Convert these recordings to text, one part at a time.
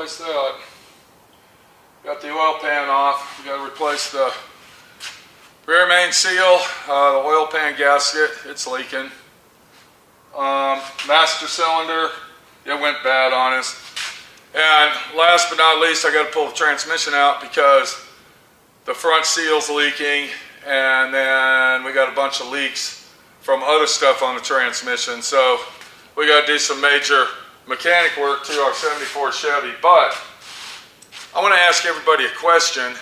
replace that. Got the oil pan off. We got to replace the rear main seal, the oil pan gasket. It's leaking. Master cylinder, it went bad on us. And last but not least, I got to pull the transmission out because the front seal's leaking, and then we got a bunch of leaks from other stuff on the transmission. So we got to do some major mechanic work to our 74 Chevy. But I want to ask everybody a question,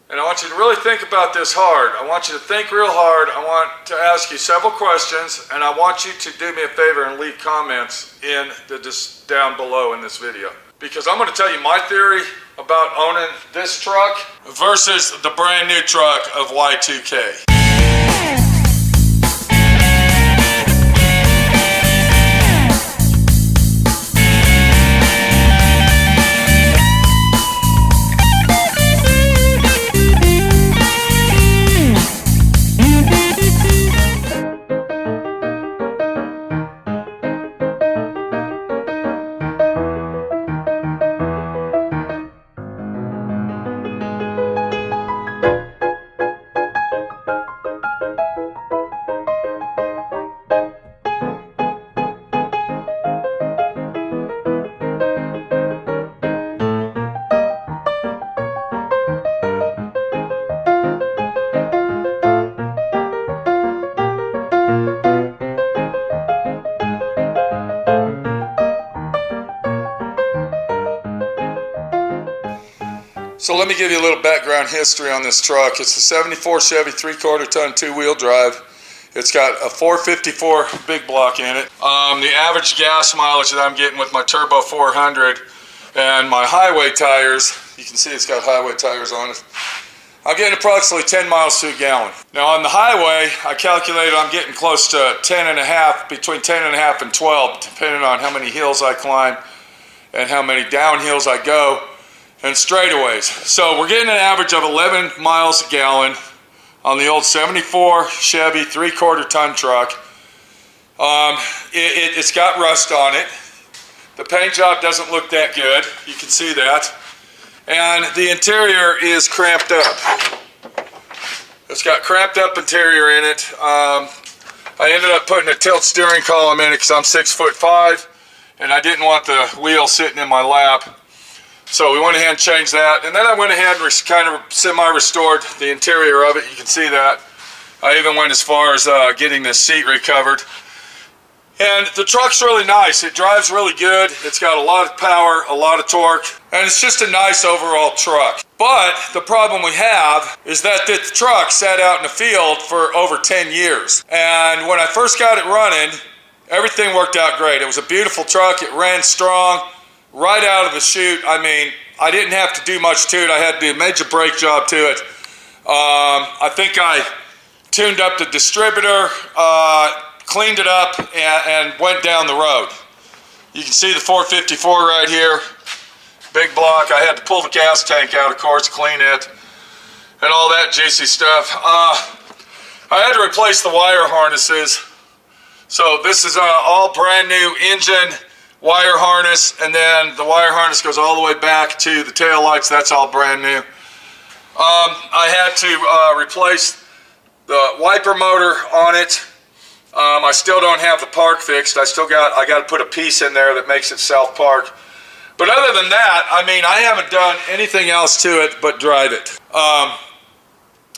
and I want you to really think about this hard. I want you to think real hard. I want to ask you several questions, and I want you to do me a favor and leave comments in just down below in this video. Because I'm going to tell you my theory about owning this truck versus the brand new truck of Y2K. So let me give you a little background history on this truck. It's a 74 Chevy 3/4 ton 2-wheel drive. It's got a 454 big block in it. The average gas mileage that I'm getting with my Turbo 400 and my highway tires, you can see it's got highway tires on it, I'm getting approximately 10 miles to a gallon. Now on the highway, I calculated I'm getting close to 10 and a half, between 10 and a half and 12, depending on how many hills I climb and how many downhills I go and straightaways. So we're getting an average of 11 miles a gallon on the old 74 Chevy 3/4 ton truck. It's got rust on it. The paint job doesn't look that good. You can see that. And the interior is cramped up. It's got cramped up interior in it. I ended up putting a tilt steering column in it because I'm 6'5", and I didn't want the wheel sitting in my lap. So we went ahead and changed that, and then I went ahead and kind of semi-restored the interior of it. You can see that. I even went as far as getting the seat recovered. And the truck's really nice. It drives really good. It's got a lot of power, a lot of torque, and it's just a nice overall truck. But the problem we have is that the truck sat out in the field for over 10 years. And when I first got it running, everything worked out great. It was a beautiful truck. It ran strong. Right out of the chute, I mean, I didn't have to do much to it. I had to do a major brake job to it. I think I tuned up the distributor, cleaned it up, and went down the road. You can see the 454 right here, big block. I had to pull the gas tank out, of course, clean it, and all that juicy stuff. I had to replace the wire harnesses. So this is all brand new engine, wire harness, and then the wire harness goes all the way back to the tail lights. That's all brand new. I had to replace the wiper motor on it. I still don't have the park fixed. I got to put a piece in there that makes it self-park. But other than that, I mean, I haven't done anything else to it but drive it.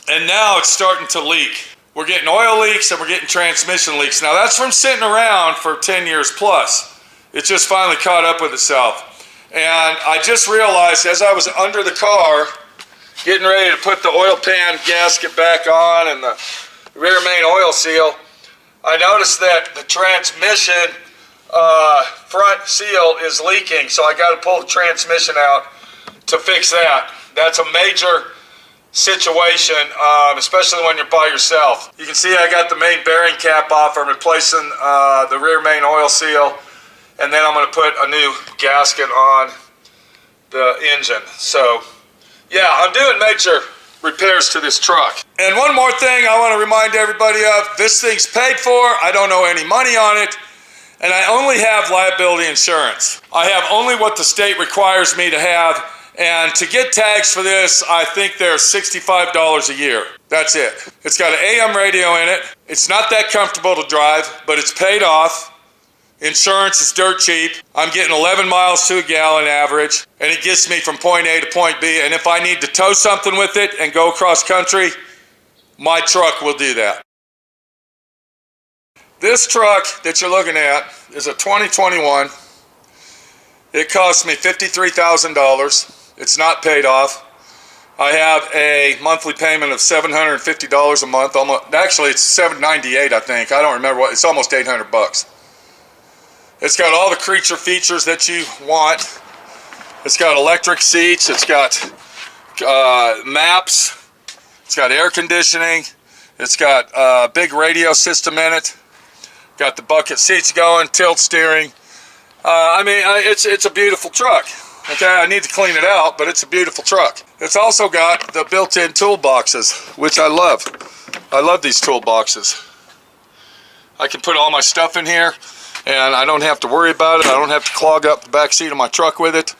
And now it's starting to leak. We're getting oil leaks and we're getting transmission leaks. Now that's from sitting around for 10 years plus. It just finally caught up with itself. And I just realized as I was under the car, getting ready to put the oil pan gasket back on and the rear main oil seal, I noticed that the transmission front seal is leaking, so I got to pull the transmission out to fix that. That's a major situation, especially when you're by yourself. You can see I got the main bearing cap off. I'm replacing the rear main oil seal, and then I'm going to put a new gasket on the engine. So yeah, I'm doing major repairs to this truck. And one more thing I want to remind everybody of, this thing's paid for. I don't owe any money on it. And I only have liability insurance. I have only what the state requires me to have, and to get tags for this, I think they're $65 a year. That's it. It's got an AM radio in it. It's not that comfortable to drive, but it's paid off. Insurance is dirt cheap. I'm getting 11 miles to a gallon average, and it gets me from point A to point B. And if I need to tow something with it and go across country, my truck will do that. This truck that you're looking at is a 2021. It cost me $53,000. It's not paid off. I have a monthly payment of $750 a month. Actually, it's $798, I think. I don't remember what. It's almost $800. It's got all the creature features that you want. It's got electric seats. It's got maps. It's got air conditioning. It's got a big radio system in it. Got the bucket seats going, tilt steering. It's a beautiful truck. Okay, I need to clean it out, but it's a beautiful truck. It's also got the built-in toolboxes, which I love. I love these toolboxes. I can put all my stuff in here, and I don't have to worry about it. I don't have to clog up the back seat of my truck with it.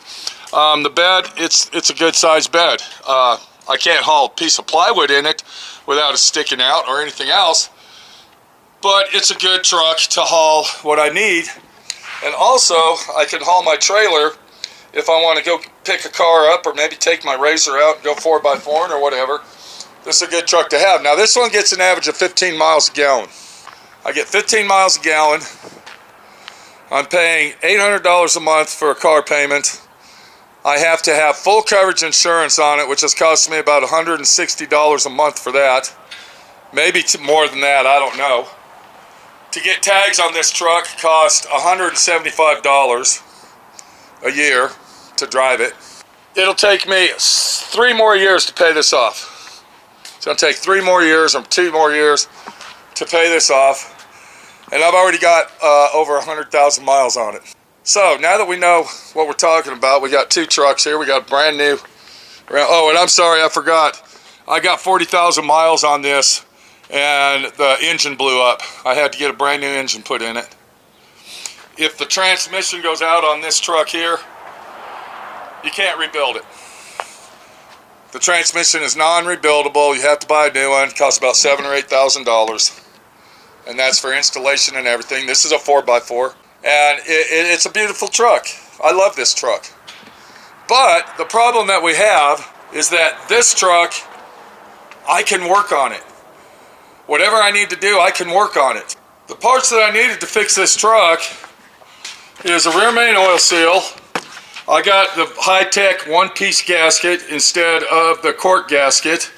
The bed, it's a good-sized bed. I can't haul a piece of plywood in it without it sticking out or anything else. But it's a good truck to haul what I need. And also, I can haul my trailer if I want to go pick a car up or maybe take my RZR out and go 4x4 or whatever. This is a good truck to have. Now, this one gets an average of 15 miles a gallon. I get 15 miles a gallon. I'm paying $800 a month for a car payment. I have to have full coverage insurance on it, which has cost me about $160 a month for that. Maybe more than that, I don't know. To get tags on this truck cost $175 a year to drive it. It'll take me 3 more years to pay this off. It's going to take 3 more years or 2 more years to pay this off. And I've already got over 100,000 miles on it. So now that we know what we're talking about, we got 2 trucks here. We got brand new. Oh, and I'm sorry, I forgot. I got 40,000 miles on this, and the engine blew up. I had to get a brand new engine put in it. If the transmission goes out on this truck here, you can't rebuild it. The transmission is non-rebuildable. You have to buy a new one. It costs about $7,000 or $8,000, and that's for installation and everything. This is a 4x4, and it's a beautiful truck. I love this truck. But the problem that we have is that this truck, I can work on it. Whatever I need to do, I can work on it. The parts that I needed to fix this truck is a rear main oil seal. I got the high-tech one-piece gasket instead of the cork gasket.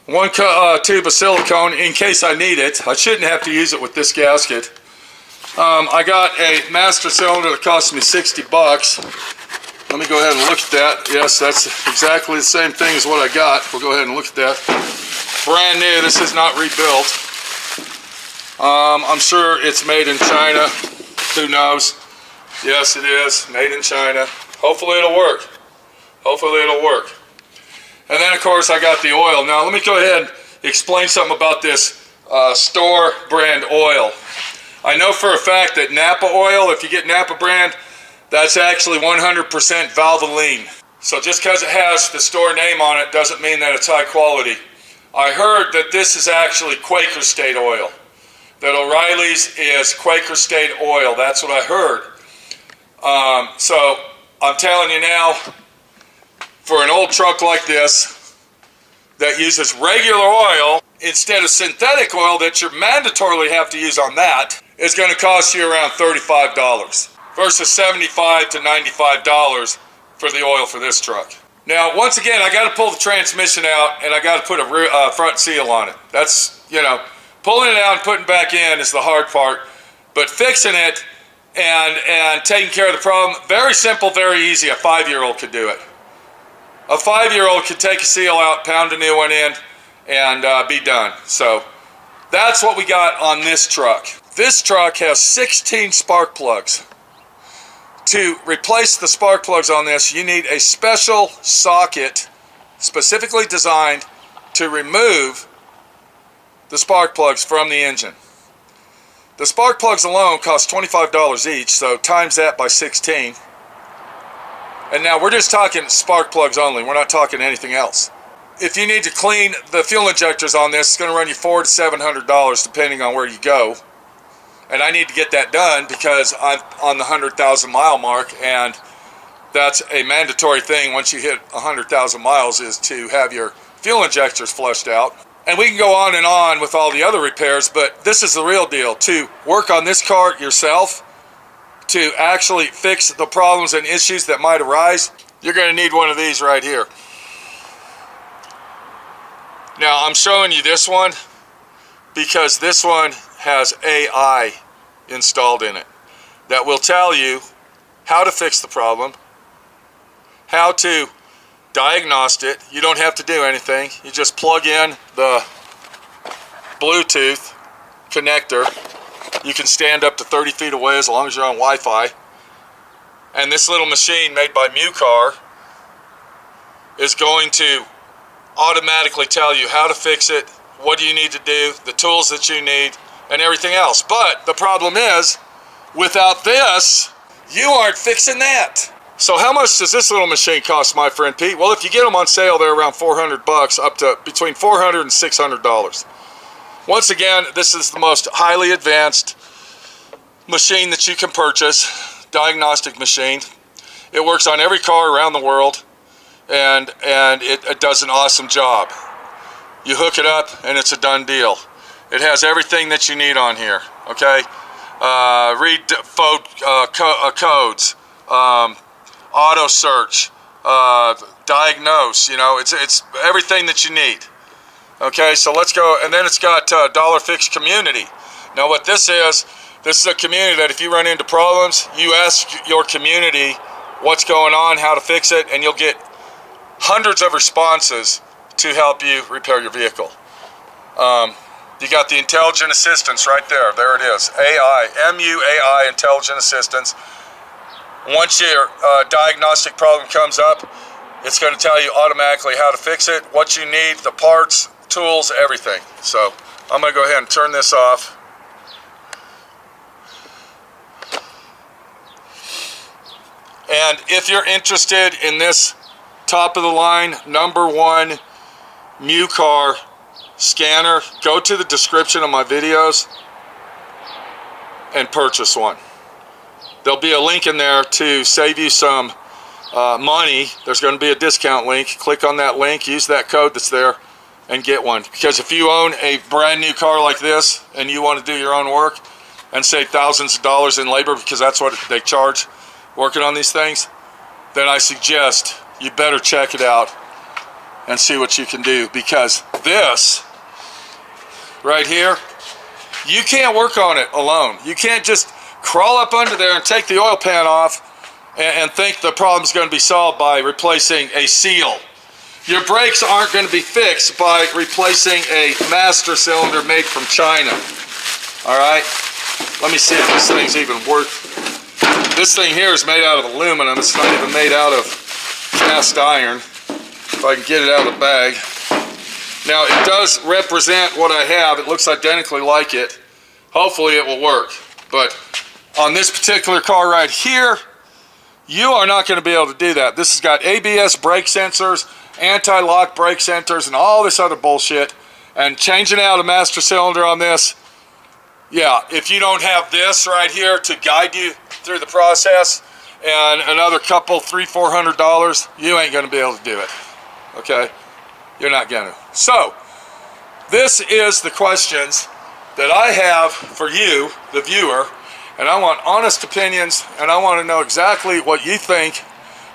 One tube of silicone in case I need it. I shouldn't have to use it with this gasket. I got a master cylinder that cost me $60. Let me go ahead and look at that. Yes, that's exactly the same thing as what I got. We'll go ahead and look at that. Brand new. This is not rebuilt. I'm sure it's made in China. Who knows? Yes, it is. Made in China. Hopefully it'll work. Hopefully it'll work. And then, of course, I got the oil. Now, let me go ahead and explain something about this store brand oil. I know for a fact that Napa oil, if you get Napa brand, that's actually 100% Valvoline. So just because it has the store name on it doesn't mean that it's high quality. I heard that this is actually Quaker State oil. That O'Reilly's is Quaker State oil. That's what I heard. So I'm telling you now, for an old truck like this that uses regular oil instead of synthetic oil that you mandatorily have to use on that, it's going to cost you around $35 versus $75 to $95 for the oil for this truck. Now, once again, I got to pull the transmission out and I got to put a front seal on it. That's, pulling it out and putting it back in is the hard part, but fixing it and taking care of the problem, very simple, very easy. A 5-year-old could do it. A 5-year-old could take a seal out, pound a new one in, and be done. So that's what we got on this truck. This truck has 16 spark plugs. To replace the spark plugs on this, you need a special socket specifically designed to remove the spark plugs from the engine. The spark plugs alone cost $25 each, so times that by 16. And now we're just talking spark plugs only. We're not talking anything else. If you need to clean the fuel injectors on this, it's going to run you $400 to $700 depending on where you go. And I need to get that done because I'm on the 100,000 mile mark, and that's a mandatory thing once you hit 100,000 miles is to have your fuel injectors flushed out. And we can go on and on with all the other repairs, but this is the real deal. To work on this car yourself, to actually fix the problems and issues that might arise, you're going to need one of these right here. Now, I'm showing you this one because this one has AI installed in it that will tell you how to fix the problem, how to diagnose it. You don't have to do anything. You just plug in the Bluetooth connector. You can stand up to 30 feet away as long as you're on Wi-Fi. And this little machine made by MuCar is going to automatically tell you how to fix it, what do you need to do, the tools that you need, and everything else. But the problem is, without this, you aren't fixing that. So how much does this little machine cost, my friend Pete? Well, if you get them on sale, they're around $400, up to between $400 and $600. Once again, this is the most highly advanced machine that you can purchase, diagnostic machine. It works on every car around the world, and it does an awesome job. You hook it up, and it's a done deal. It has everything that you need on here, okay? Read codes, auto search, diagnose, you know, it's everything that you need. Okay, so let's go, and then it's got Dollar Fix Community. Now what this is a community that if you run into problems, you ask your community what's going on, how to fix it, and you'll get hundreds of responses to help you repair your vehicle. You got the intelligent assistance right there. There it is. AI, MUAI, intelligent assistance. Once your diagnostic problem comes up, it's going to tell you automatically how to fix it, what you need, the parts, tools, everything. So I'm going to go ahead and turn this off. And if you're interested in this top of the line, #1 MuCar scanner, go to the description of my videos and purchase one. There'll be a link in there to save you some money. There's going to be a discount link. Click on that link, use that code that's there, and get one. Because if you own a brand new car like this and you want to do your own work and save thousands of dollars in labor, because that's what they charge working on these things, then I suggest you better check it out and see what you can do. Because this right here, you can't work on it alone. You can't just crawl up under there and take the oil pan off and think the problem's going to be solved by replacing a seal. Your brakes aren't going to be fixed by replacing a master cylinder made from China. Alright? Let me see if this thing's even worth. This thing here is made out of aluminum. It's not even made out of cast iron. If I can get it out of the bag. Now it does represent what I have. It looks identically like it. Hopefully it will work. But on this particular car right here, you are not going to be able to do that. This has got ABS brake sensors, anti-lock brake sensors, and all this other bullshit. And changing out a master cylinder on this, yeah, if you don't have this right here to guide you through the process and another couple, $300-400, you ain't going to be able to do it. Okay? You're not going to. So, this is the questions that I have for you, the viewer, and I want honest opinions, and I want to know exactly what you think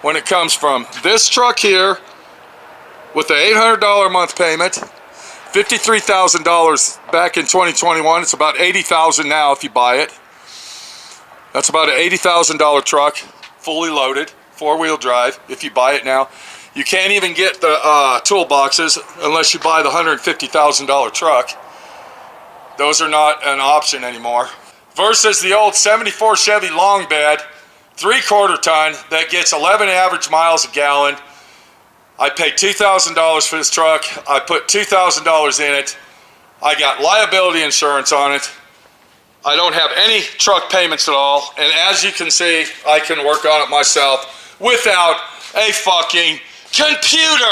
when it comes from this truck here with the $800 a month payment, $53,000 back in 2021. It's about $80,000 now if you buy it. That's about an $80,000 truck, fully loaded, four-wheel drive, if you buy it now. You can't even get the toolboxes unless you buy the $150,000 truck. Those are not an option anymore. Versus the old 74 Chevy long bed, 3/4 ton, that gets 11 average miles a gallon. I paid $2,000 for this truck. I put $2,000 in it. I got liability insurance on it. I don't have any truck payments at all, and as you can see, I can work on it myself without a fucking computer.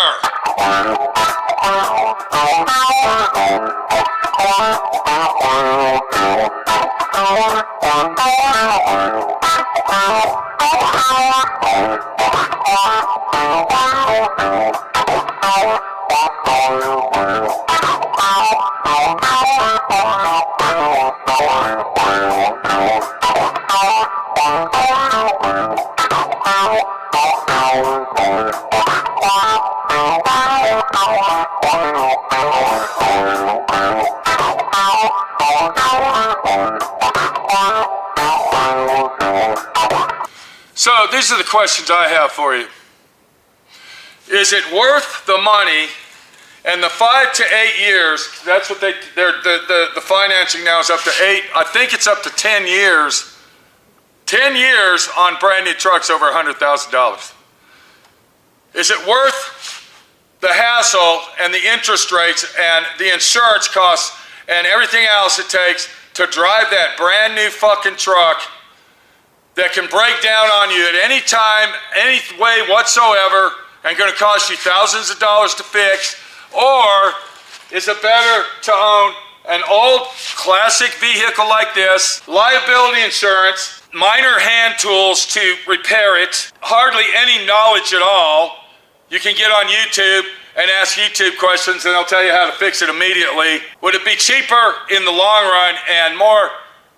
So these are the questions I have for you. Is it worth the money? And the 5 to 8 years, that's what the financing now is up to 8. I think it's up to 10 years. 10 years on brand new trucks over $100,000. Is it worth the hassle and the interest rates and the insurance costs and everything else it takes to drive that brand new fucking truck that can break down on you at any time, any way whatsoever, and going to cost you thousands of dollars to fix? Or is it better to own an old classic vehicle like this, liability insurance, minor hand tools to repair it, hardly any knowledge at all? You can get on YouTube and ask YouTube questions and they'll tell you how to fix it immediately. Would it be cheaper in the long run and more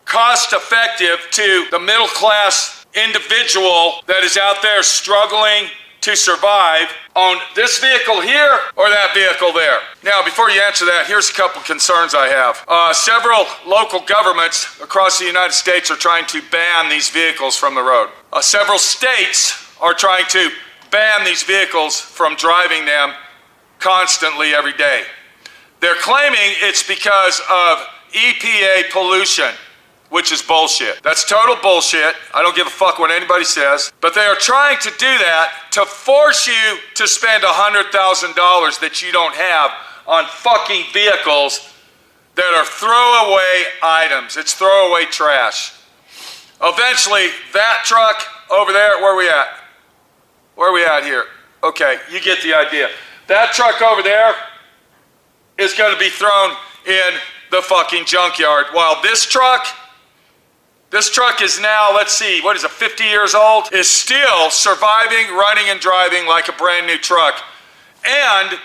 cost effective to the middle class individual that is out there struggling to survive on this vehicle here or that vehicle there? Now, before you answer that, here's a couple concerns I have. Several local governments across the United States are trying to ban these vehicles from the road. Several states are trying to ban these vehicles from driving them constantly every day. They're claiming it's because of EPA pollution, which is bullshit. That's total bullshit. I don't give a fuck what anybody says. But they are trying to do that to force you to spend $100,000 that you don't have on fucking vehicles that are throwaway items. It's throwaway trash. Eventually, that truck over there, where are we at? Where are we at here? Okay, you get the idea. That truck over there is going to be thrown in the fucking junkyard, while this truck is now, let's see, what is it, 50 years old, is still surviving, running and driving like a brand new truck. And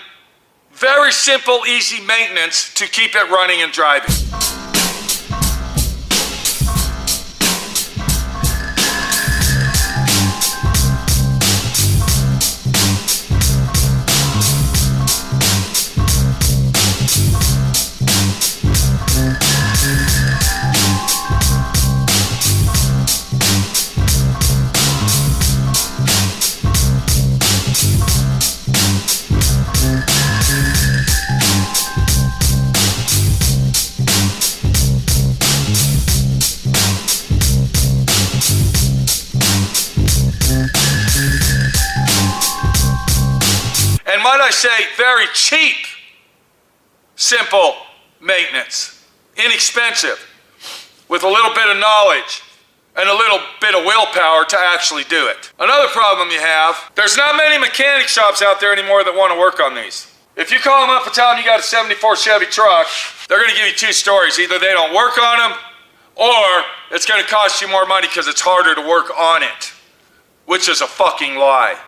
very simple, easy maintenance to keep it running and driving. And might I say, very cheap, simple maintenance, inexpensive, with a little bit of knowledge and a little bit of willpower to actually do it. Another problem you have, there's not many mechanic shops out there anymore that want to work on these. If you call them up and tell them you got a 74 Chevy truck, they're going to give you two stories. Either they don't work on them, or it's going to cost you more money because it's harder to work on it, which is a fucking lie.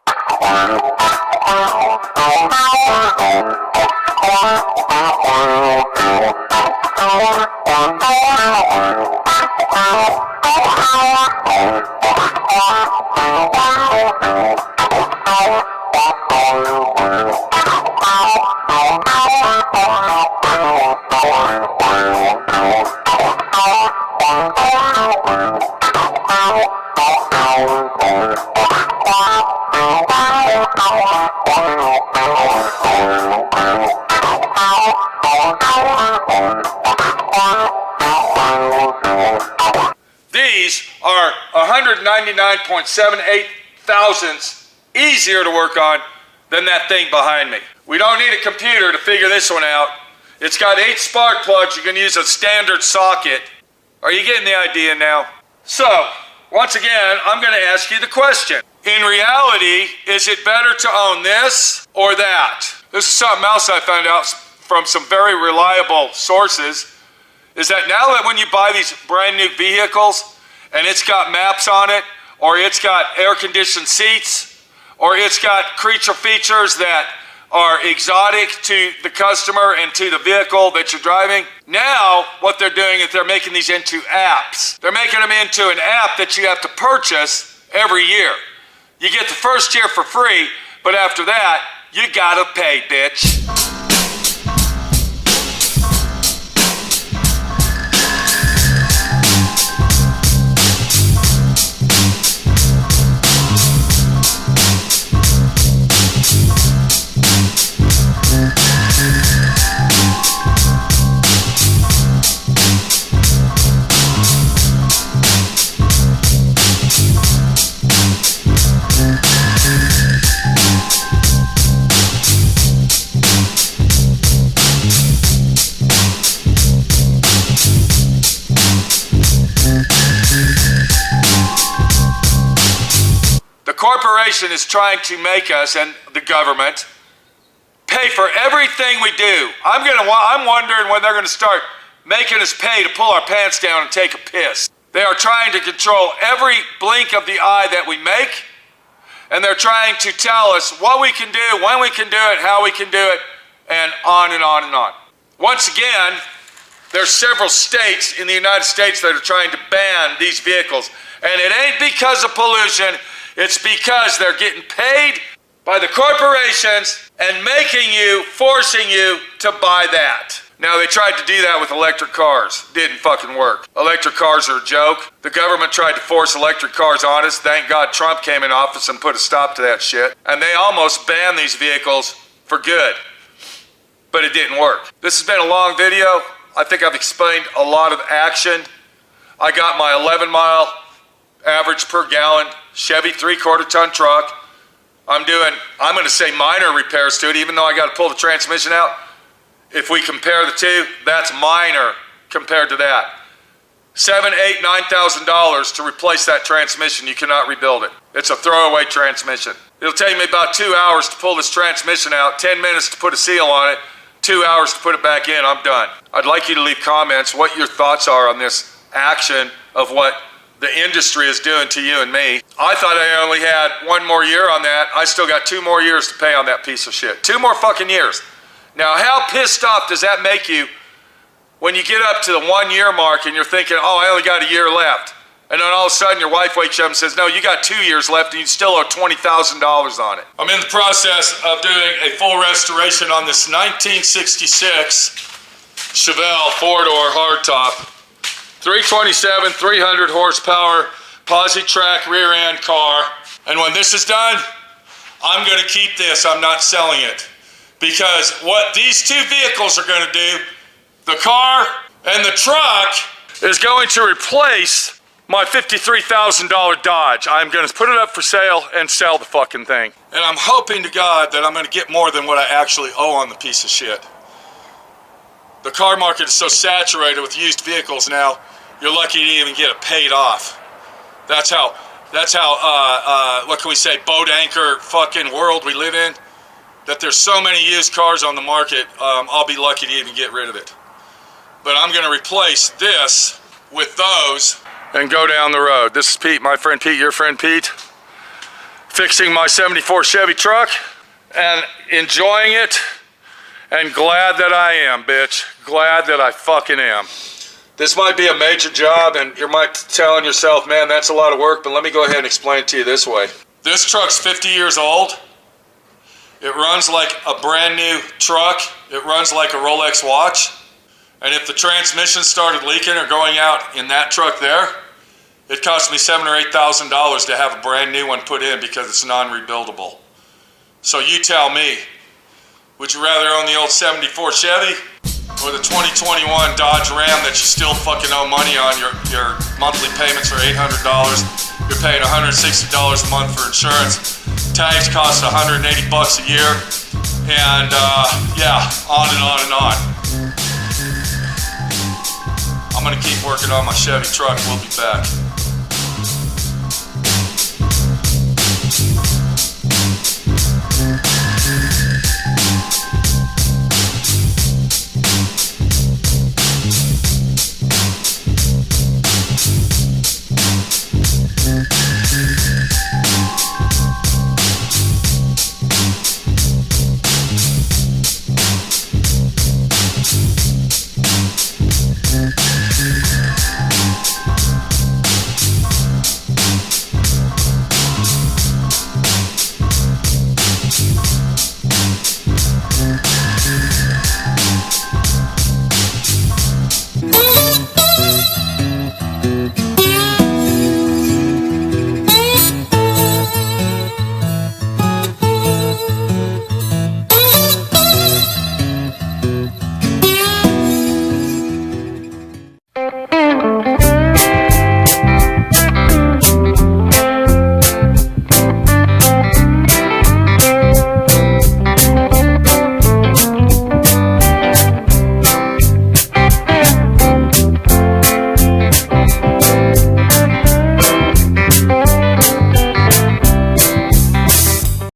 These are 199.78 thousandths easier to work on than that thing behind me. We don't need a computer to figure this one out. It's got 8 spark plugs. You can use a standard socket. Are you getting the idea now? So, once again, I'm going to ask you the question. In reality, is it better to own this or that? This is something else I found out from some very reliable sources, is that now that when you buy these brand new vehicles and it's got maps on it, or it's got air-conditioned seats, or it's got creature features that are exotic to the customer and to the vehicle that you're driving. Now, what they're doing is they're making these into apps. They're making them into an app that you have to purchase every year. You get the first year for free, but after that, you gotta pay, bitch. Corporation is trying to make us, and the government, pay for everything we do. I'm wondering when they're going to start making us pay to pull our pants down and take a piss. They are trying to control every blink of the eye that we make, and they're trying to tell us what we can do, when we can do it, how we can do it, and on and on and on. Once again, there's several states in the United States that are trying to ban these vehicles, and it ain't because of pollution. It's because they're getting paid by the corporations and forcing you to buy that. Now, they tried to do that with electric cars. Didn't fucking work. Electric cars are a joke. The government tried to force electric cars on us. Thank God Trump came in office and put a stop to that shit. And they almost banned these vehicles for good. But it didn't work. This has been a long video. I think I've explained a lot of action. I got my 11-mile average per gallon Chevy 3/4 ton truck. I'm going to say minor repairs to it, even though I got to pull the transmission out. If we compare the two, that's minor compared to that. $7,000, $8,000, $9,000 to replace that transmission. You cannot rebuild it. It's a throwaway transmission. It'll take me about 2 hours to pull this transmission out, 10 minutes to put a seal on it, 2 hours to put it back in. I'm done. I'd like you to leave comments what your thoughts are on this action of what the industry is doing to you and me. I thought I only had 1 more year on that. I still got 2 more years to pay on that piece of shit. 2 more fucking years. Now, how pissed off does that make you when you get up to the 1 year mark and you're thinking, oh, I only got a year left. And then all of a sudden your wife wakes up and says, no, you got 2 years left and you still owe $20,000 on it. I'm in the process of doing a full restoration on this 1966 Chevelle 4-door hardtop. 327, 300 horsepower, posi-track rear end car. And when this is done, I'm gonna keep this, I'm not selling it. Because what these 2 vehicles are gonna do, the car and the truck, is going to replace my $53,000 Dodge. I'm gonna put it up for sale and sell the fucking thing. And I'm hoping to God that I'm gonna get more than what I actually owe on the piece of shit. The car market is so saturated with used vehicles now, you're lucky to even get it paid off. That's how, what can we say, boat anchor fucking world we live in, that there's so many used cars on the market, I'll be lucky to even get rid of it. But I'm gonna replace this with those and go down the road. This is Pete, my friend Pete, your friend Pete, fixing my 74 Chevy truck and enjoying it, and glad that I am, bitch. Glad that I fucking am. This might be a major job, and you might be telling yourself, man, that's a lot of work, but let me go ahead and explain it to you this way. This truck's 50 years old. It runs like a brand new truck. It runs like a Rolex watch. And if the transmission started leaking or going out in that truck there, it cost me $7,000 or $8,000 to have a brand new one put in because it's non-rebuildable. So you tell me, would you rather own the old 74 Chevy or the 2021 Dodge Ram that you still fucking owe money on? Your monthly payments are $800. You're paying $160 a month for insurance. Tags cost $180 a year. And yeah, on and on and on. I'm going to keep working on my Chevy truck. We'll be back.